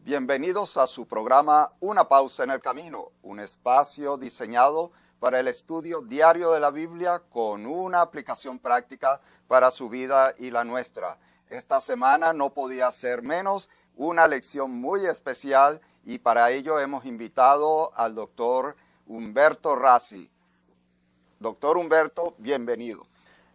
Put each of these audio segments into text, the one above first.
Bienvenidos a su programa Una Pausa en el Camino, un espacio diseñado para el estudio diario de la Biblia con una aplicación práctica para su vida y la nuestra. Esta semana no podía ser menos una lección muy especial y para ello hemos invitado al doctor Humberto Rassi. Doctor Humberto, bienvenido.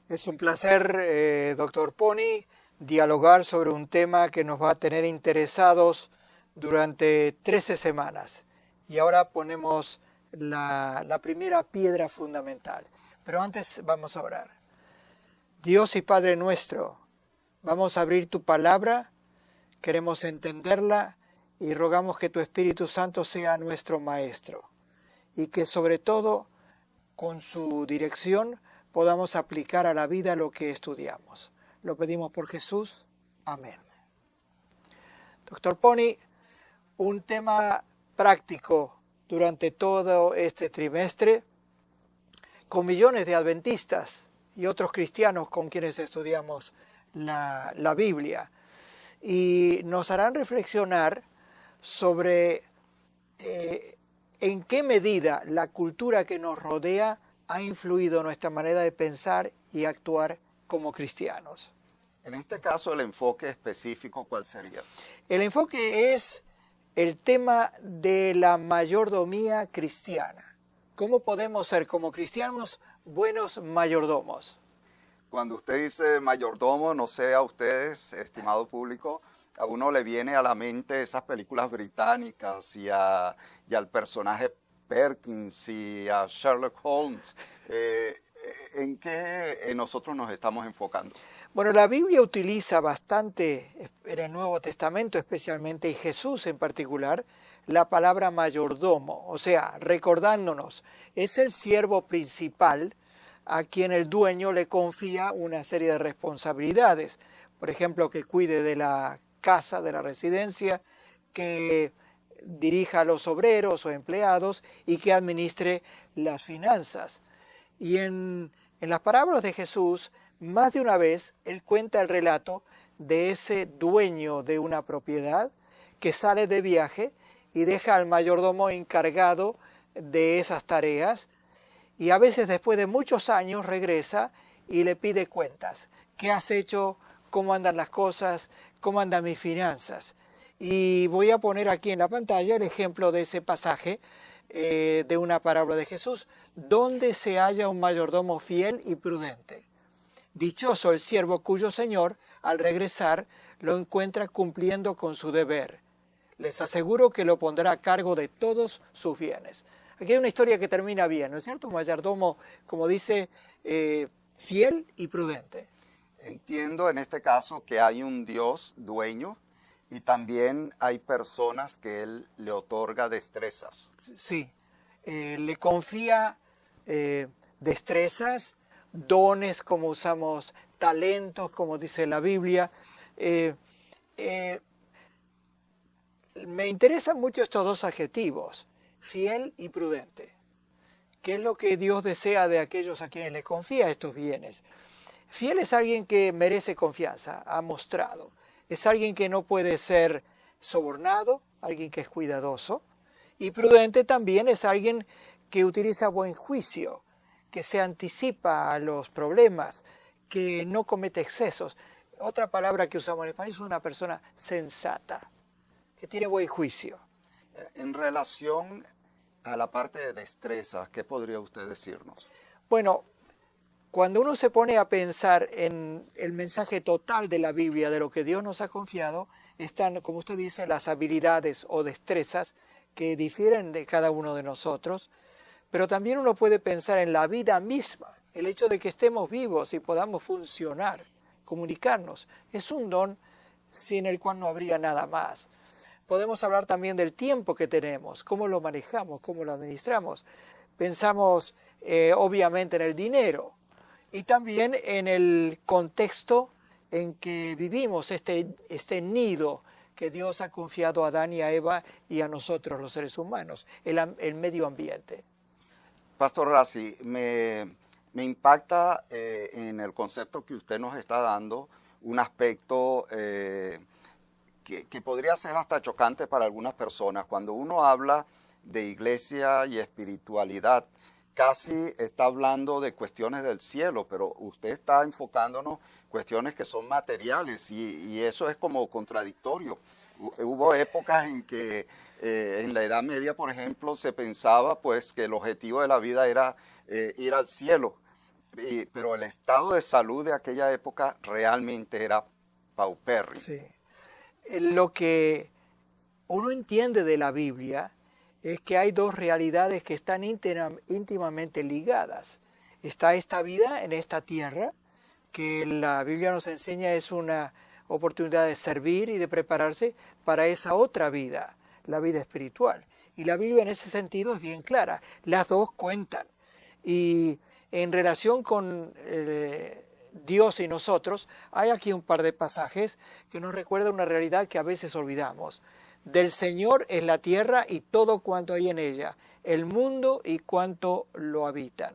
Es un placer, doctor Pony, dialogar sobre un tema que nos va a tener interesados durante 13 semanas. Y ahora ponemos la primera piedra fundamental. Pero antes vamos a orar. Dios y Padre nuestro, vamos a abrir tu palabra, queremos entenderla y rogamos que tu Espíritu Santo sea nuestro Maestro. Y que sobre todo, con su dirección, podamos aplicar a la vida lo que estudiamos. Lo pedimos por Jesús. Amén. Doctor Pony, un tema práctico durante todo este trimestre, con millones de adventistas y otros cristianos con quienes estudiamos la Biblia. Y nos harán reflexionar sobre en qué medida la cultura que nos rodea ha influido nuestra manera de pensar y actuar como cristianos. En este caso, el enfoque específico, ¿cuál sería? El enfoque es el tema de la mayordomía cristiana. ¿Cómo podemos ser como cristianos buenos mayordomos? Cuando usted dice mayordomo, no sé a ustedes, estimado público, a uno le viene a la mente esas películas británicas y al personaje Perkins y a Sherlock Holmes. ¿En qué nosotros nos estamos enfocando? Bueno, la Biblia utiliza bastante, en el Nuevo Testamento especialmente, y Jesús en particular, la palabra mayordomo, o sea, recordándonos, es el siervo principal a quien el dueño le confía una serie de responsabilidades. Por ejemplo, que cuide de la casa, de la residencia, que dirija a los obreros o empleados y que administre las finanzas. Y en las parábolas de Jesús, más de una vez, él cuenta el relato de ese dueño de una propiedad que sale de viaje y deja al mayordomo encargado de esas tareas y a veces después de muchos años regresa y le pide cuentas. ¿Qué has hecho? ¿Cómo andan las cosas? ¿Cómo andan mis finanzas? Y voy a poner aquí en la pantalla el ejemplo de ese pasaje de una parábola de Jesús, donde se halla un mayordomo fiel y prudente. Dichoso el siervo cuyo señor, al regresar, lo encuentra cumpliendo con su deber. Les aseguro que lo pondrá a cargo de todos sus bienes. Aquí hay una historia que termina bien, ¿no es cierto? Un mayordomo, como dice, fiel y prudente. Entiendo en este caso que hay un Dios dueño y también hay personas que Él le otorga destrezas. Sí, le confía destrezas, dones, como usamos, talentos, como dice la Biblia. Me interesan mucho estos dos adjetivos, fiel y prudente. ¿Qué es lo que Dios desea de aquellos a quienes le confía estos bienes? Fiel es alguien que merece confianza, ha mostrado. Es alguien que no puede ser sobornado, alguien que es cuidadoso. Y prudente también es alguien que utiliza buen juicio, que se anticipa a los problemas, que no comete excesos. Otra palabra que usamos en español es una persona sensata, que tiene buen juicio. En relación a la parte de destrezas, ¿qué podría usted decirnos? Bueno, cuando uno se pone a pensar en el mensaje total de la Biblia, de lo que Dios nos ha confiado, están, como usted dice, las habilidades o destrezas que difieren de cada uno de nosotros, pero también uno puede pensar en la vida misma, el hecho de que estemos vivos y podamos funcionar, comunicarnos, es un don sin el cual no habría nada más. Podemos hablar también del tiempo que tenemos, cómo lo manejamos, cómo lo administramos. Pensamos obviamente en el dinero y también en el contexto en que vivimos, este nido que Dios ha confiado a Adán y a Eva y a nosotros los seres humanos, el medio ambiente. Pastor Rassi, me impacta en el concepto que usted nos está dando un aspecto que podría ser hasta chocante para algunas personas. Cuando uno habla de iglesia y espiritualidad, casi está hablando de cuestiones del cielo, pero usted está enfocándonos cuestiones que son materiales y eso es como contradictorio. Hubo épocas en que en la Edad Media, por ejemplo, se pensaba pues que el objetivo de la vida era ir al cielo, pero el estado de salud de aquella época realmente era paupérrimo. Sí. Lo que uno entiende de la Biblia es que hay dos realidades que están íntimamente ligadas. Está esta vida en esta tierra, que la Biblia nos enseña es una oportunidad de servir y de prepararse para esa otra vida, la vida espiritual. Y la Biblia en ese sentido es bien clara, las dos cuentan. Y en relación con Dios y nosotros, hay aquí un par de pasajes que nos recuerdan una realidad que a veces olvidamos. Del Señor es la tierra y todo cuanto hay en ella, el mundo y cuanto lo habitan.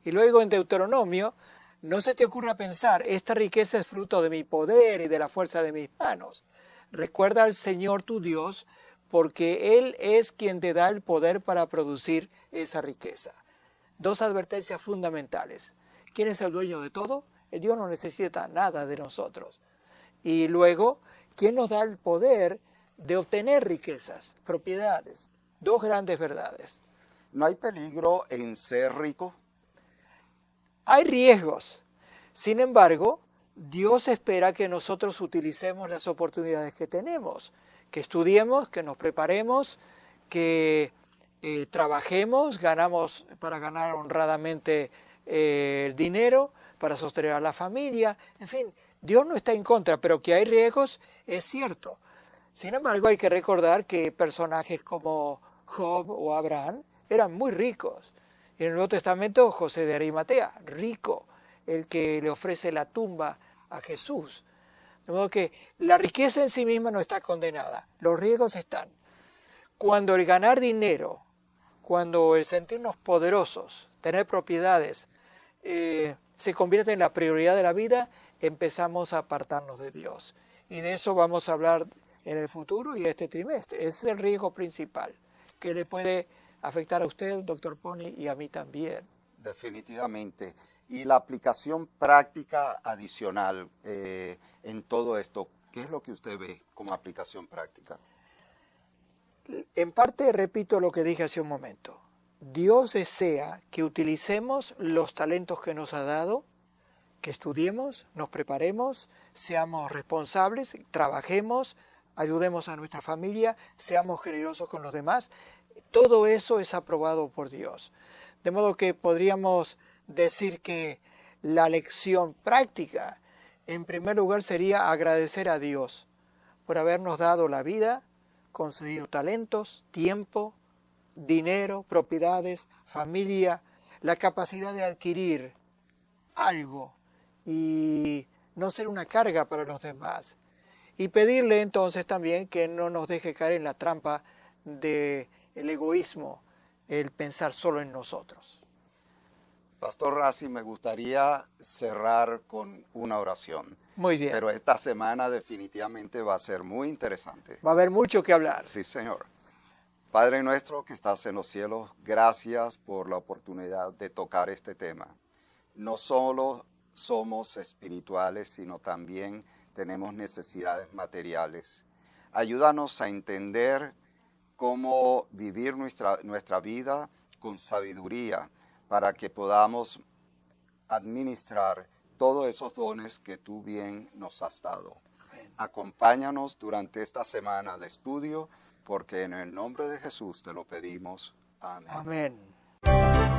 Y luego en Deuteronomio, no se te ocurra pensar, esta riqueza es fruto de mi poder y de la fuerza de mis manos. Recuerda al Señor tu Dios, porque Él es quien te da el poder para producir esa riqueza. Dos advertencias fundamentales. ¿Quién es el dueño de todo? El Dios no necesita nada de nosotros. Y luego, ¿quién nos da el poder de obtener riquezas, propiedades? Dos grandes verdades. ¿No hay peligro en ser rico? Hay riesgos. Sin embargo, Dios espera que nosotros utilicemos las oportunidades que tenemos, que estudiemos, que nos preparemos, que trabajemos, ganamos para ganar honradamente el dinero, para sostener a la familia. En fin, Dios no está en contra, pero que hay riesgos es cierto. Sin embargo, hay que recordar que personajes como Job o Abraham eran muy ricos. En el Nuevo Testamento, José de Arimatea, rico, el que le ofrece la tumba a Jesús. De modo que la riqueza en sí misma no está condenada, los riesgos están. Cuando el ganar dinero, cuando el sentirnos poderosos, tener propiedades, se convierte en la prioridad de la vida, empezamos a apartarnos de Dios. Y de eso vamos a hablar en el futuro y este trimestre. Ese es el riesgo principal que le puede afectar a usted, doctor Pony, y a mí también. Definitivamente. Y la aplicación práctica adicional en todo esto, ¿qué es lo que usted ve como aplicación práctica? En parte repito lo que dije hace un momento. Dios desea que utilicemos los talentos que nos ha dado, que estudiemos, nos preparemos, seamos responsables, trabajemos, ayudemos a nuestra familia, seamos generosos con los demás. Todo eso es aprobado por Dios. De modo que podríamos decir que la lección práctica, en primer lugar, sería agradecer a Dios por habernos dado la vida, concedido talentos, tiempo, dinero, propiedades, familia, la capacidad de adquirir algo y no ser una carga para los demás. Y pedirle entonces también que no nos deje caer en la trampa del egoísmo, el pensar solo en nosotros. Pastor Rassi, me gustaría cerrar con una oración. Muy bien. Pero esta semana definitivamente va a ser muy interesante. Va a haber mucho que hablar. Sí, Señor. Padre nuestro que estás en los cielos, gracias por la oportunidad de tocar este tema. No solo somos espirituales, sino también tenemos necesidades materiales. Ayúdanos a entender cómo vivir nuestra vida con sabiduría para que podamos administrar todos esos dones que tú bien nos has dado. Acompáñanos durante esta semana de estudio, porque en el nombre de Jesús te lo pedimos. Amén. Amén.